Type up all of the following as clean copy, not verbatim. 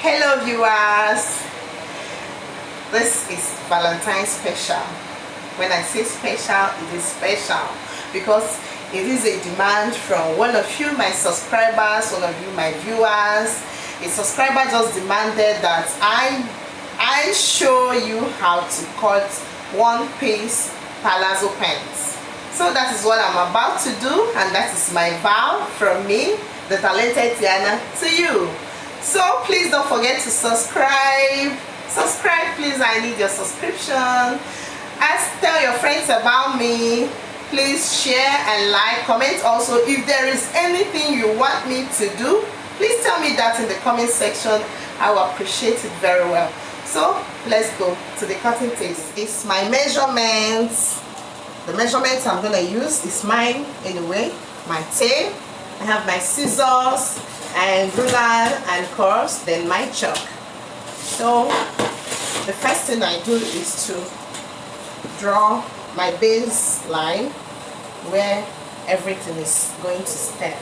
Hello viewers, this is Valentine's special. When I say special, it is special because it is a demand from one of you, my subscribers, one of you, my viewers. A subscriber just demanded that I show you how to cut one-piece palazzo pants. So that is what I'm about to do, and that is my vow from me, the talented Tiana, to you. So please don't forget to subscribe. Subscribe, please. I need your subscription. Tell your friends about me. Please share and like. Comment also if there is anything you want me to do. Please tell me that in the comment section. I will appreciate it very well. So let's go to the cutting table. It's my measurements. The measurements I'm gonna use is mine anyway. My tape. I have my scissors and ruler and course, then my chalk. So the first thing I do is to draw my base line where everything is going to start.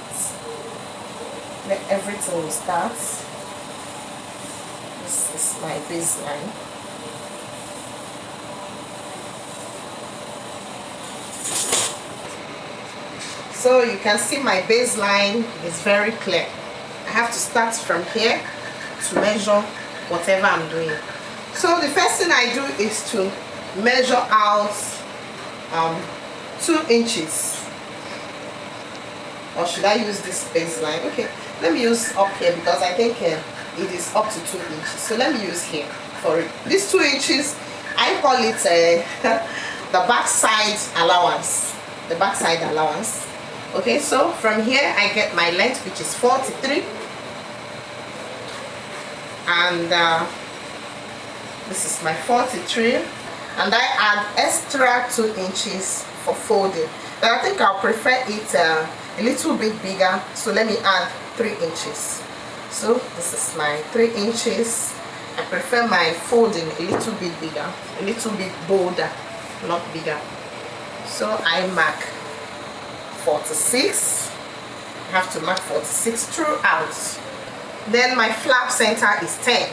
Where everything will start. This is my baseline. So you can see my baseline is very clear. I have to start from here to measure whatever I'm doing. So the first thing I do is to measure out 2 inches. Or should I use this baseline? Okay, let me use up here because I think it is up to 2 inches. So let me use here for it. These 2 inches, I call it the backside allowance. The backside allowance. Okay, so from here I get my length, which is 43, and this is my 43, and I add extra 2 inches for folding. But I think I'll prefer it a little bit bigger, so let me add 3 inches. So this is my 3 inches. I prefer my folding a little bit bigger, a little bit bolder, not bigger. So I mark 46. I have to mark 46 throughout. Then my flap center is 10.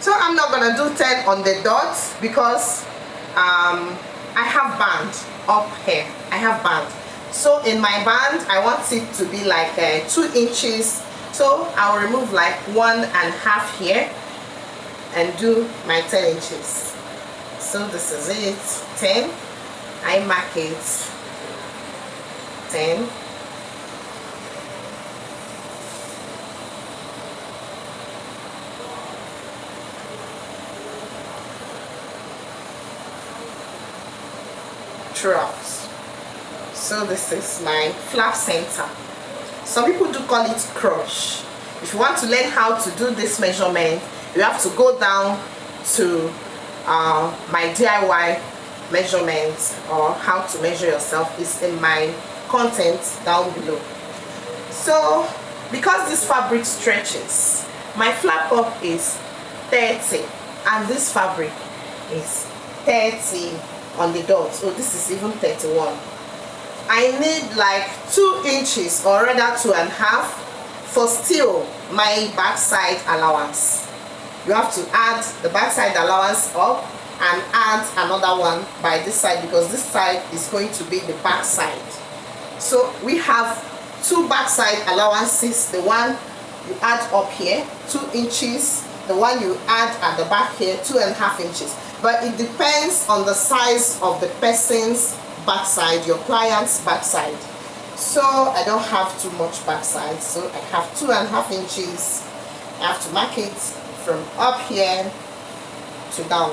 So I'm not gonna do 10 on the dots because I have band up here. I have band. So in my band, I want it to be like 2 inches. So I'll remove like 1.5 here and do my 10 inches. So this is it, 10. I mark it 10. Throughout. So this is my flap center. Some people do call it crush. If you want to learn how to do this measurement, you have to go down to my DIY measurements, or how to measure yourself is in my content down below. So because this fabric stretches, my flap up is 30 and this fabric is 30 on the dot. So this is even 31. I need like 2 inches, or rather 2.5, for still my backside allowance. You have to add the backside allowance up and add another one by this side, because this side is going to be the back side. So we have 2 backside allowances. The one you add up here, 2 inches. The one you add at the back here, 2.5 inches. But it depends on the size of the person's backside, your client's backside. So I don't have too much backside, so I have 2.5 inches. I have to mark it from up here to down.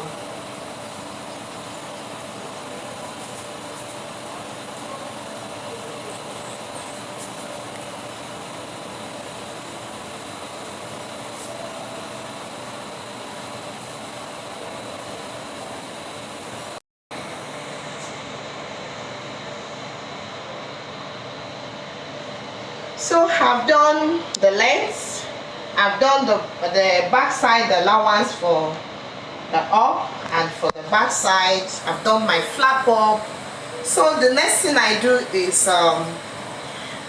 So I've done the length, I've done the backside allowance for the up and for the back side. I've done my flap up. So the next thing I do is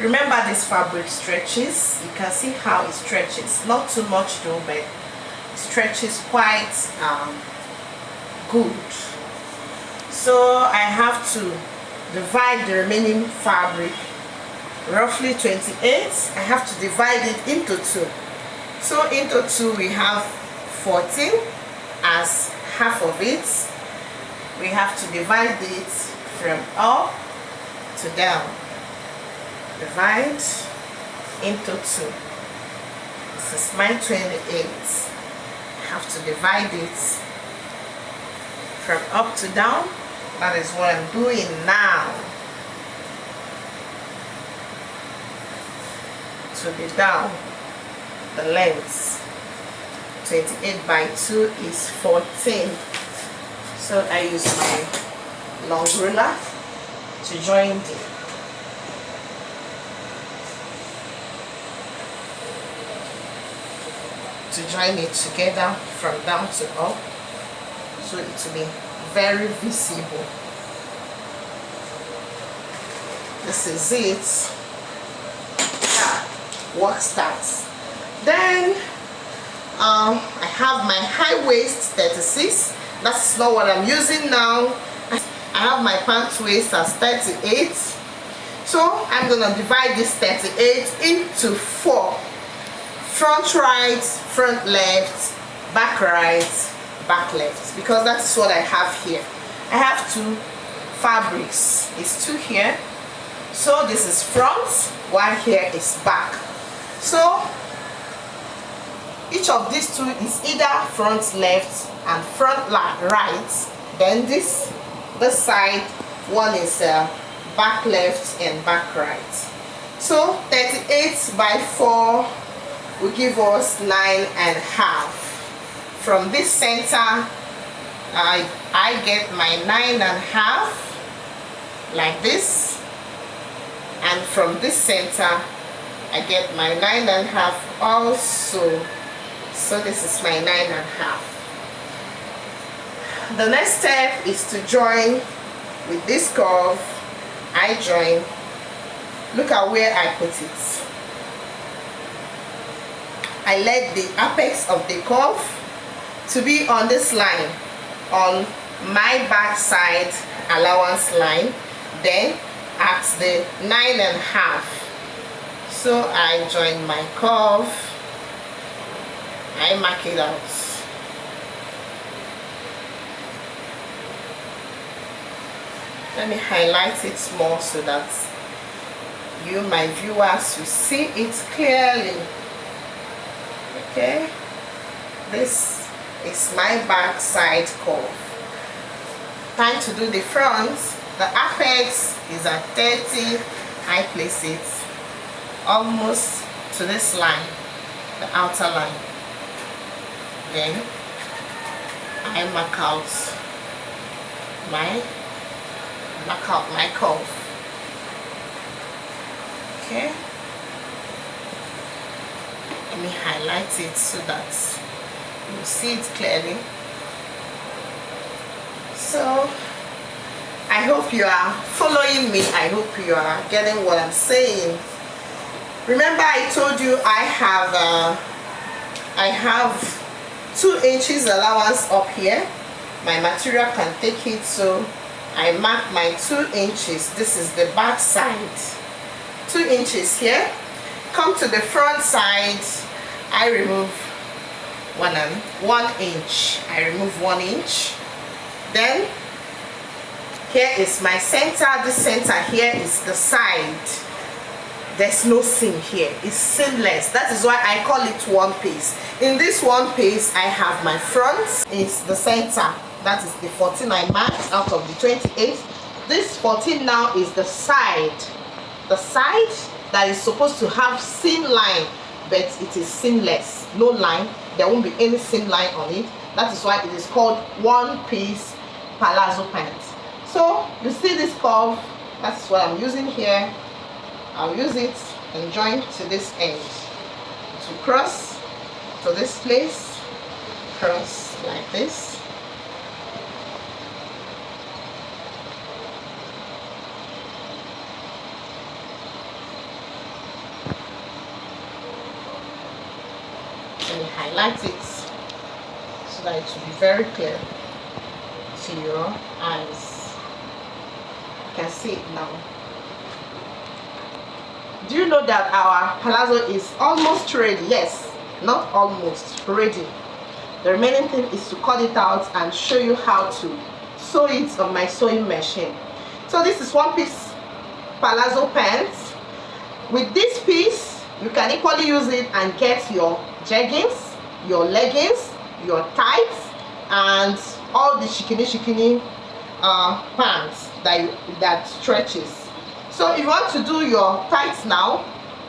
Remember, this fabric stretches. You can see how it stretches, not too much though, but it stretches quite good. So I have to divide the remaining fabric, roughly 28. I have to divide it into 2. So into 2 we have 14 as half of it. We have to divide it from up to down. Divide into 2. This is my 28. I have to divide it from up to down. That is what I'm doing now. To be down the length. 28 by 2 is 14. So I use my long ruler to join the it together from down to up, so it will be very visible. This is it. Work starts. Then I have my high waist 36. That's not what I'm using now. I have my pant waist as 38. So I'm gonna divide this 38 into 4. Front right, front left, back right, back left, because that's what I have here. I have 2 fabrics. It's 2 here. So this is front, while here is back. So each of these 2 is either front left and front right. Then this side one is back left and back right. So 38 by 4 will give us 9.5. From this center I get my 9.5 like this, and from this center I get my 9.5 also. So this is my 9.5. The next step is to join with this curve. I join. Look at where I put it. I let the apex of the curve to be on this line, on my back side allowance line, then at the 9.5. So I join my curve, I mark it out. Let me highlight it more so that you, my viewers, will see it clearly. Okay, this is my back side curve. Time to do the front. The apex is at 30. I place it almost to this line, the outer line. Then I mark out my curve. Okay, let me highlight it so that you see it clearly. So I hope you are following me. I hope you are getting what I'm saying. Remember, I told you I have 2 inches allowance up here. My material can take it, so I mark my 2 inches. This is the back side. 2 inches here. Come to the front side. I remove 1 inch. I remove 1 inch. Then here is my center. This center here is the side. There's no seam here. It's seamless. That is why I call it one piece. In this one piece, I have my front. It's the center. That is the 14 I marked out of the 28. This 14 now is the side. The side that is supposed to have seam line, but it is seamless. No line. There won't be any seam line on it. That is why it is called one piece palazzo pants. So you see this curve. That's what I'm using here. I'll use it and join to this end. To cross to this place. Cross like this. highlight it so that it will be very clear to your eyes. You can see it now. Do you know that our palazzo is almost ready? Yes, not almost, ready. The remaining thing is to cut it out and show you how to sew it on my sewing machine. So this is one piece palazzo pants. With this piece, you can equally use it and get your jeggings, your leggings, your tights, and all the shikini pants that stretches. So if you want to do your tights now,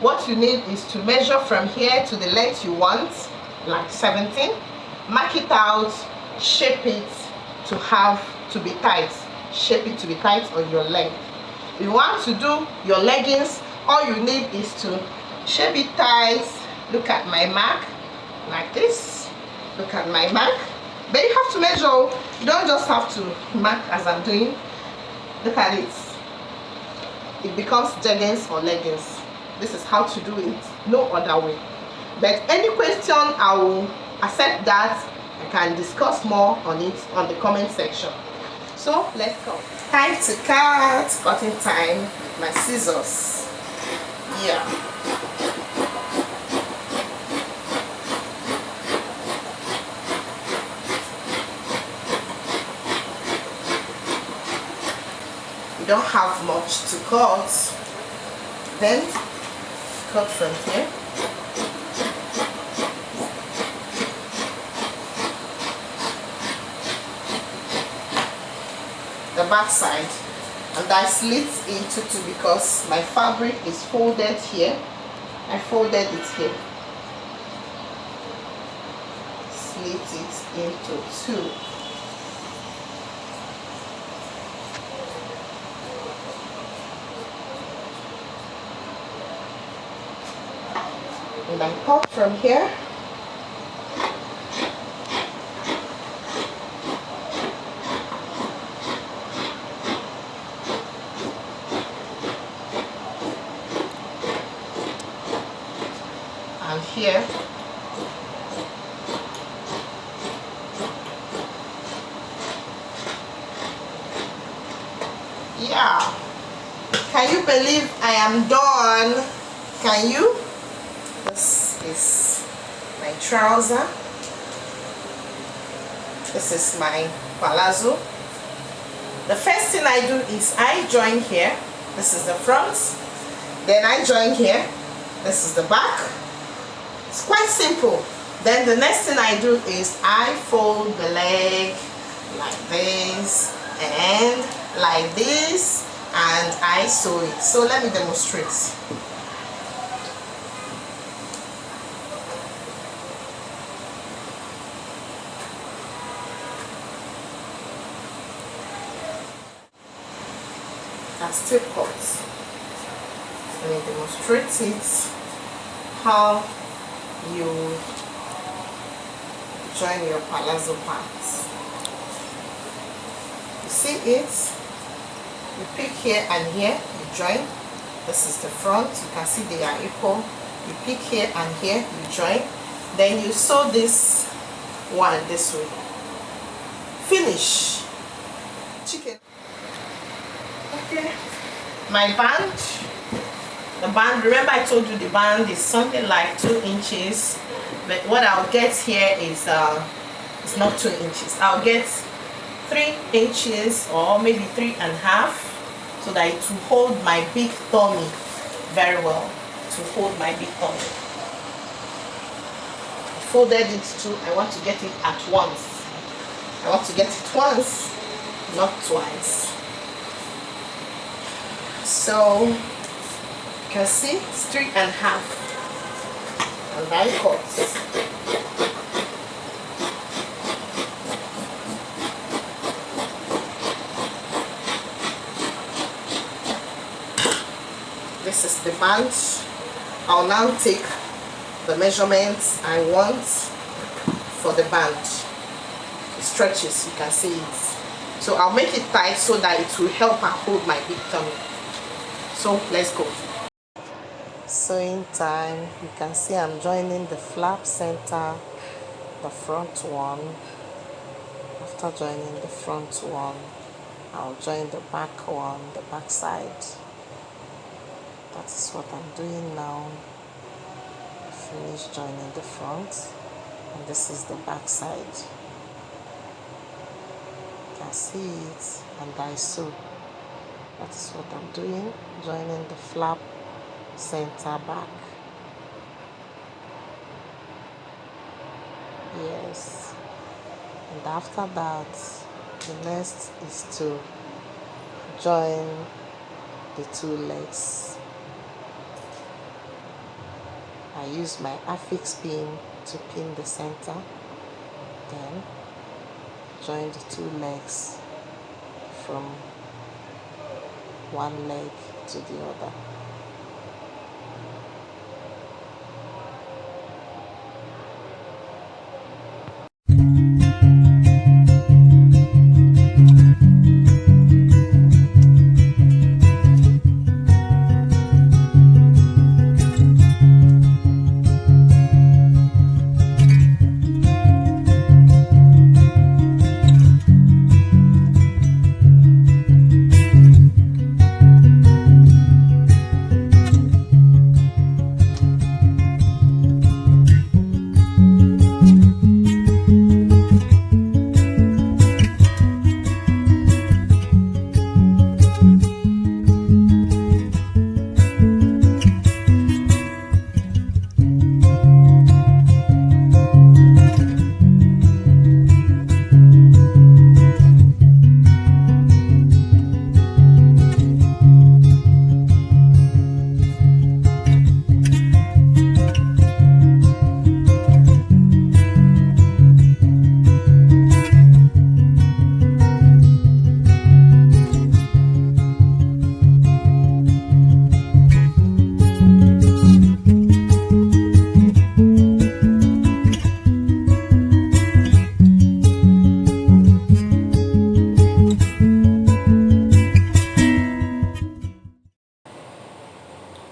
what you need is to measure from here to the length you want, like 17. Mark it out, shape it to be tight. Shape it to be tight on your leg. If you want to do your leggings, all you need is to shape it tight. Look at my mark, like this. Look at my mark. But you have to measure. You don't just have to mark as I'm doing. Look at it. It becomes jeggings or leggings. This is how to do it, no other way. But any question, I will accept that. I can discuss more on it on the comment section. So let's go. Time to cut. Cutting time with my scissors. Yeah. You don't have much to cut. Then cut from here. The back side, and I slit into two because my fabric is folded here. I folded it here. Slit it into two. And I cut from here. And here. Yeah. Can you believe I am done? Can you? This is my trouser. This is my palazzo. The first thing I do is I join here. This is the front. Then I join here. This is the back. It's quite simple. Then the next thing I do is I fold the leg like this and like this, and I sew it. So let me demonstrate. And still cut. Let me demonstrate it, how you join your palazzo pants. You see it, you pick here and here, you join. This is the front, you can see they are equal. You pick here and here, you join. Then you sew this one this way. Finish. Chicken. Okay, my band. The band, remember I told you the band is something like 2 inches, but what I'll get here is it's not 2 inches. I'll get 3 inches or maybe 3.5, so that it will hold my big tummy very well. To hold my big tummy. I folded it too. I want to get it at once. I want to get it once, not twice. So you can see it's 3.5, and I cut. This is the band. I'll now take the measurements I want for the band. It stretches, you can see it. So I'll make it tight so that it will help and hold my big tummy. So let's go. Sewing time. You can see I'm joining the flap center the front one. After joining the front one, I'll join the back one, the back side. That is what I'm doing now. Finish joining the front, and this is the back side. You can see it, and I sew. That is what I'm doing, joining the flap center back. Yes, and after that, the next is to join the two legs. I use my affix pin to pin the center, then join the two legs from one leg to the other.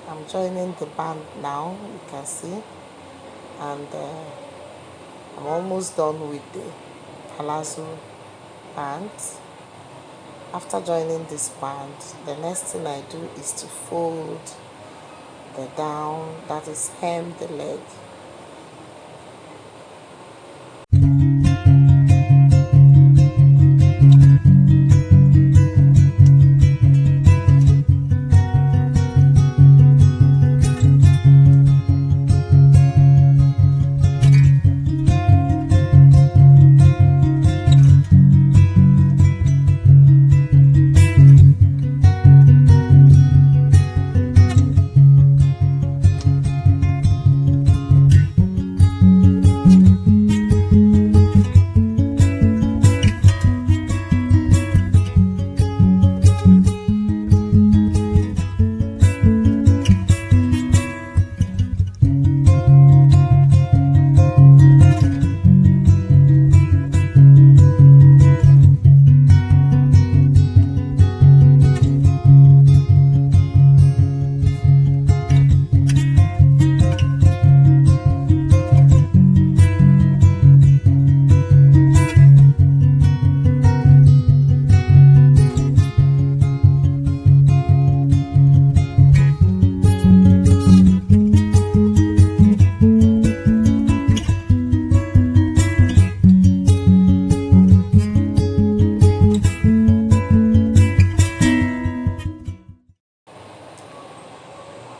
I'm joining the band now, you can see, and I'm almost done with the Palazzo band. After joining this band, the next thing I do is to fold the down, that is hem the leg.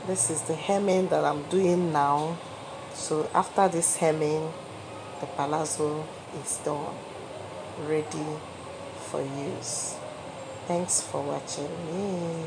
This is the hemming that I'm doing now. So after this hemming, the palazzo is done, ready for use. Thanks for watching me.